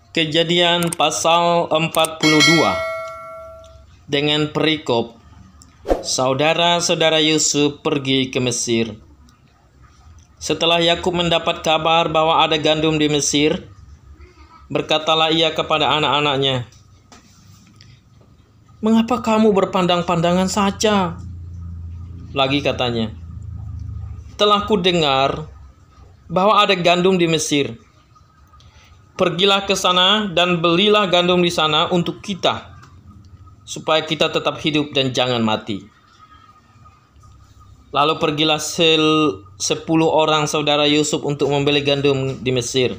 Kejadian pasal 42 dengan perikop saudara-saudara Yusuf pergi ke Mesir. Setelah Yakub mendapat kabar bahwa ada gandum di Mesir, berkatalah ia kepada anak-anaknya, "Mengapa kamu berpandang-pandangan saja?" Lagi katanya, "Telah ku dengar bahwa ada gandum di Mesir. Pergilah ke sana dan belilah gandum di sana untuk kita, supaya kita tetap hidup dan jangan mati." Lalu pergilah 10 orang saudara Yusuf untuk membeli gandum di Mesir.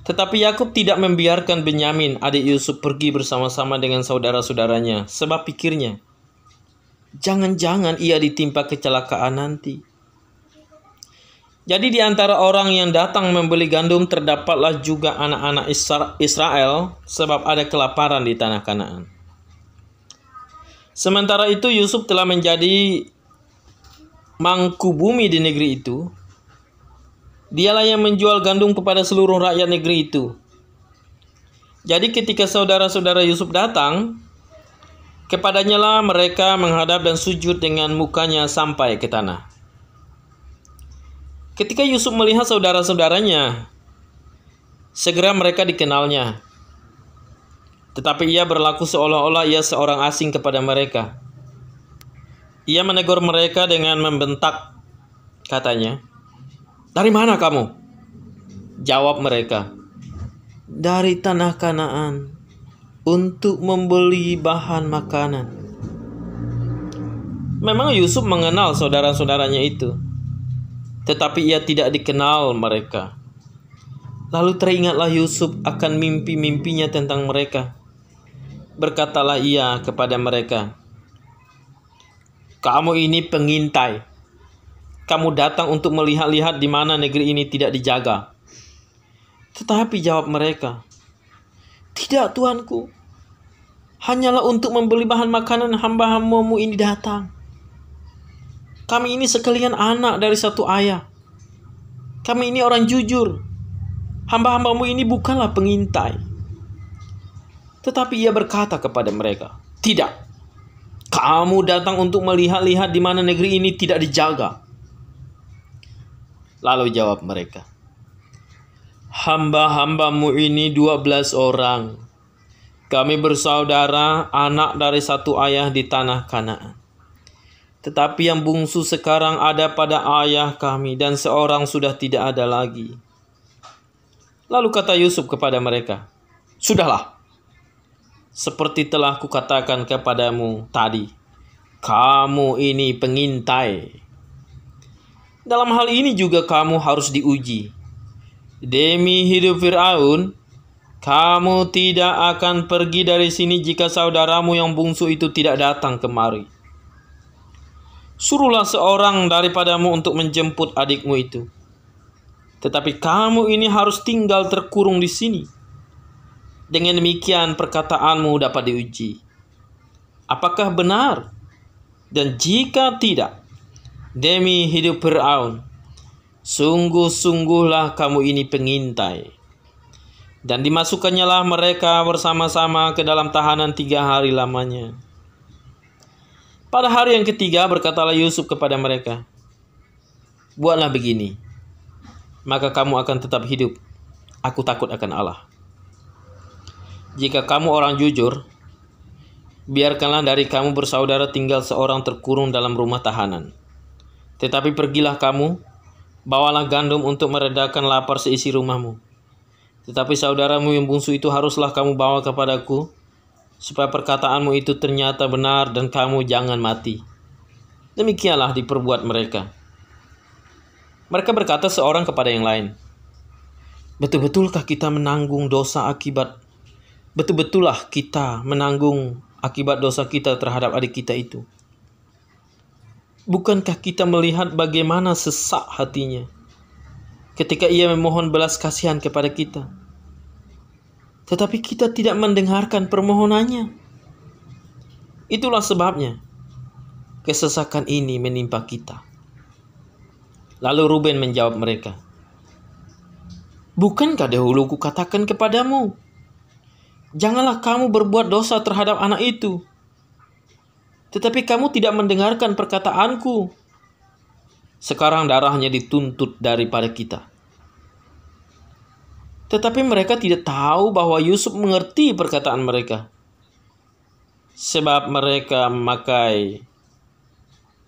Tetapi Yakub tidak membiarkan Benyamin, adik Yusuf, pergi bersama-sama dengan saudara-saudaranya, sebab pikirnya, jangan-jangan ia ditimpa kecelakaan nanti. Jadi di antara orang yang datang membeli gandum terdapatlah juga anak-anak Israel, sebab ada kelaparan di tanah Kanaan. Sementara itu Yusuf telah menjadi mangku bumi di negeri itu. Dialah yang menjual gandum kepada seluruh rakyat negeri itu. Jadi ketika saudara-saudara Yusuf datang, kepadanya lah mereka menghadap dan sujud dengan mukanya sampai ke tanah. Ketika Yusuf melihat saudara-saudaranya, segera mereka dikenalnya. Tetapi ia berlaku seolah-olah ia seorang asing kepada mereka. Ia menegur mereka dengan membentak, katanya, "Dari mana kamu?" Jawab mereka, "Dari tanah Kanaan, untuk membeli bahan makanan." Memang Yusuf mengenal saudara-saudaranya itu, tetapi ia tidak dikenal mereka. Lalu teringatlah Yusuf akan mimpi-mimpinya tentang mereka. Berkatalah ia kepada mereka, "Kamu ini pengintai. Kamu datang untuk melihat-lihat di mana negeri ini tidak dijaga." Tetapi jawab mereka, "Tidak, tuanku. Hanyalah untuk membeli bahan makanan hamba-hambamu ini datang. Kami ini sekalian anak dari satu ayah. Kami ini orang jujur. Hamba-hambamu ini bukanlah pengintai." Tetapi ia berkata kepada mereka, "Tidak. Kamu datang untuk melihat-lihat di mana negeri ini tidak dijaga." Lalu jawab mereka, "Hamba-hambamu ini 12 orang. Kami bersaudara, anak dari satu ayah di tanah Kanaan. Tetapi yang bungsu sekarang ada pada ayah kami, dan seorang sudah tidak ada lagi." Lalu kata Yusuf kepada mereka, "Sudahlah, seperti telah kukatakan kepadamu tadi, kamu ini pengintai. Dalam hal ini juga kamu harus diuji. Demi hidup Fir'aun, kamu tidak akan pergi dari sini jika saudaramu yang bungsu itu tidak datang kemari. Suruhlah seorang daripadamu untuk menjemput adikmu itu. Tetapi kamu ini harus tinggal terkurung di sini. Dengan demikian perkataanmu dapat diuji. Apakah benar? Dan jika tidak, demi hidup Fir'aun, sungguh-sungguhlah kamu ini pengintai." Dan dimasukkannya lah mereka bersama-sama ke dalam tahanan 3 hari lamanya. Pada hari yang ketiga berkatalah Yusuf kepada mereka, "Buatlah begini, maka kamu akan tetap hidup. Aku takut akan Allah. Jika kamu orang jujur, biarkanlah dari kamu bersaudara tinggal seorang terkurung dalam rumah tahanan. Tetapi pergilah kamu, bawalah gandum untuk meredakan lapar seisi rumahmu. Tetapi saudaramu yang bungsu itu haruslah kamu bawa kepadaku, supaya perkataanmu itu ternyata benar dan kamu jangan mati." Demikianlah diperbuat mereka. Mereka berkata seorang kepada yang lain, Betullah kita menanggung dosa akibat dosa kita terhadap adik kita itu. Bukankah kita melihat bagaimana sesak hatinya ketika ia memohon belas kasihan kepada kita? Tetapi kita tidak mendengarkan permohonannya. Itulah sebabnya kesesakan ini menimpa kita. Lalu Ruben menjawab mereka, Bukankah dahulu kukatakan kepadamu, janganlah kamu berbuat dosa terhadap anak itu. Tetapi kamu tidak mendengarkan perkataanku. Sekarang darahnya dituntut daripada kita." Tetapi mereka tidak tahu bahwa Yusuf mengerti perkataan mereka, sebab mereka memakai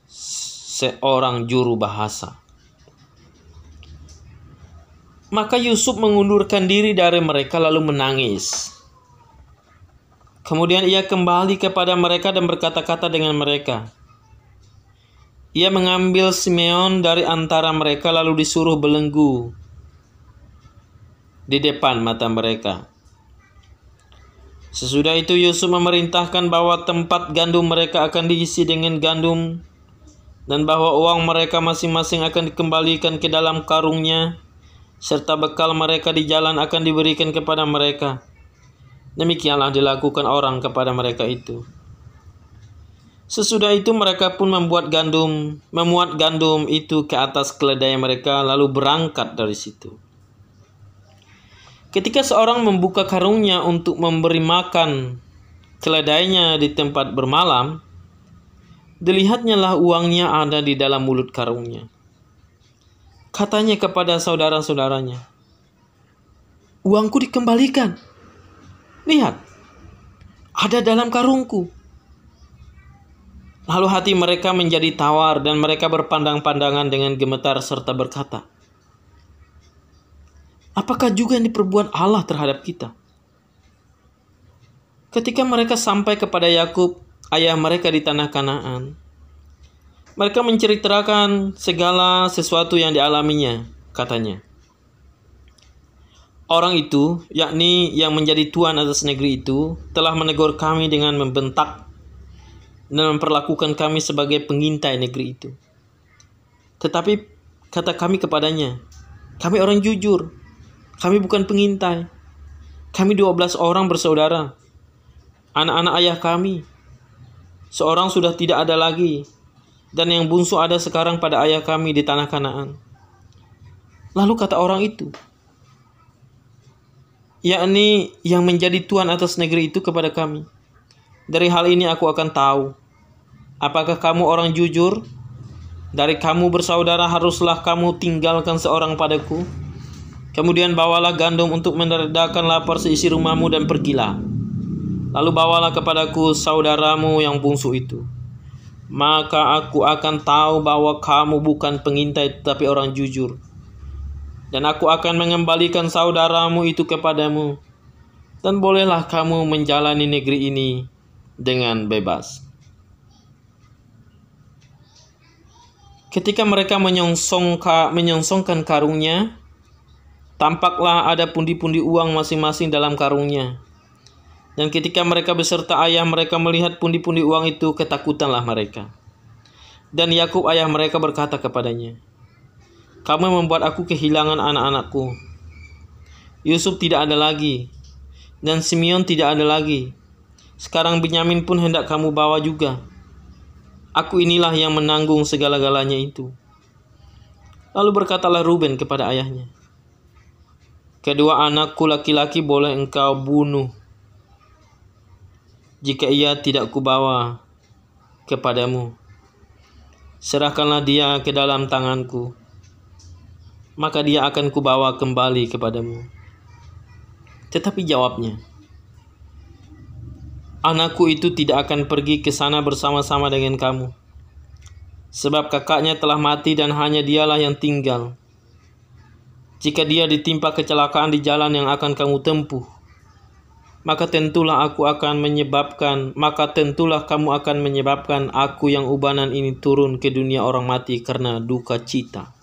seorang juru bahasa. Maka Yusuf mengundurkan diri dari mereka lalu menangis. Kemudian ia kembali kepada mereka dan berkata-kata dengan mereka. Ia mengambil Simeon dari antara mereka lalu disuruh belenggu di depan mata mereka. Sesudah itu Yusuf memerintahkan bahwa tempat gandum mereka akan diisi dengan gandum dan bahwa uang mereka masing-masing akan dikembalikan ke dalam karungnya, serta bekal mereka di jalan akan diberikan kepada mereka. Demikianlah dilakukan orang kepada mereka itu. Sesudah itu mereka pun memuat gandum itu ke atas keledai mereka lalu berangkat dari situ. Ketika seorang membuka karungnya untuk memberi makan keledainya di tempat bermalam, dilihatnya lah uangnya ada di dalam mulut karungnya. Katanya kepada saudara-saudaranya, "Uangku dikembalikan. Lihat, ada dalam karungku." Lalu hati mereka menjadi tawar dan mereka berpandang-pandangan dengan gemetar serta berkata, "Apakah juga yang diperbuat Allah terhadap kita?" Ketika mereka sampai kepada Yakub, ayah mereka di tanah Kanaan, mereka menceritakan segala sesuatu yang dialaminya. Katanya, "Orang itu, yakni yang menjadi tuan atas negeri itu, telah menegur kami dengan membentak dan memperlakukan kami sebagai pengintai negeri itu. Tetapi kata kami kepadanya, kami orang jujur, kami bukan pengintai. Kami 12 orang bersaudara, anak-anak ayah kami. Seorang sudah tidak ada lagi, dan yang bungsu ada sekarang pada ayah kami di tanah Kanaan." Lalu kata orang itu, yakni yang menjadi tuan atas negeri itu kepada kami, "Dari hal ini aku akan tahu, apakah kamu orang jujur? Dari kamu bersaudara haruslah kamu tinggalkan seorang padaku. Kemudian bawalah gandum untuk meredakan lapar seisi rumahmu dan pergilah. Lalu bawalah kepadaku saudaramu yang bungsu itu. Maka aku akan tahu bahwa kamu bukan pengintai tetapi orang jujur. Dan aku akan mengembalikan saudaramu itu kepadamu. Dan bolehlah kamu menjalani negeri ini dengan bebas." Ketika mereka menyongsongkan karungnya, tampaklah ada pundi-pundi uang masing-masing dalam karungnya. Dan ketika mereka beserta ayah mereka melihat pundi-pundi uang itu, ketakutanlah mereka. Dan Yakub ayah mereka berkata kepadanya, "Kamu membuat aku kehilangan anak-anakku. Yusuf tidak ada lagi, dan Simeon tidak ada lagi. Sekarang Benyamin pun hendak kamu bawa juga. Aku inilah yang menanggung segala-galanya itu." Lalu berkatalah Ruben kepada ayahnya, "Kedua anakku laki-laki boleh engkau bunuh jika ia tidak kubawa kepadamu. Serahkanlah dia ke dalam tanganku, maka dia akan kubawa kembali kepadamu." Tetapi jawabnya, "Anakku itu tidak akan pergi ke sana bersama-sama dengan kamu, sebab kakaknya telah mati dan hanya dialah yang tinggal. Jika dia ditimpa kecelakaan di jalan yang akan kamu tempuh, maka tentulah kamu akan menyebabkan aku yang ubanan ini turun ke dunia orang mati karena duka cita."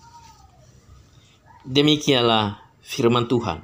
Demikianlah firman Tuhan.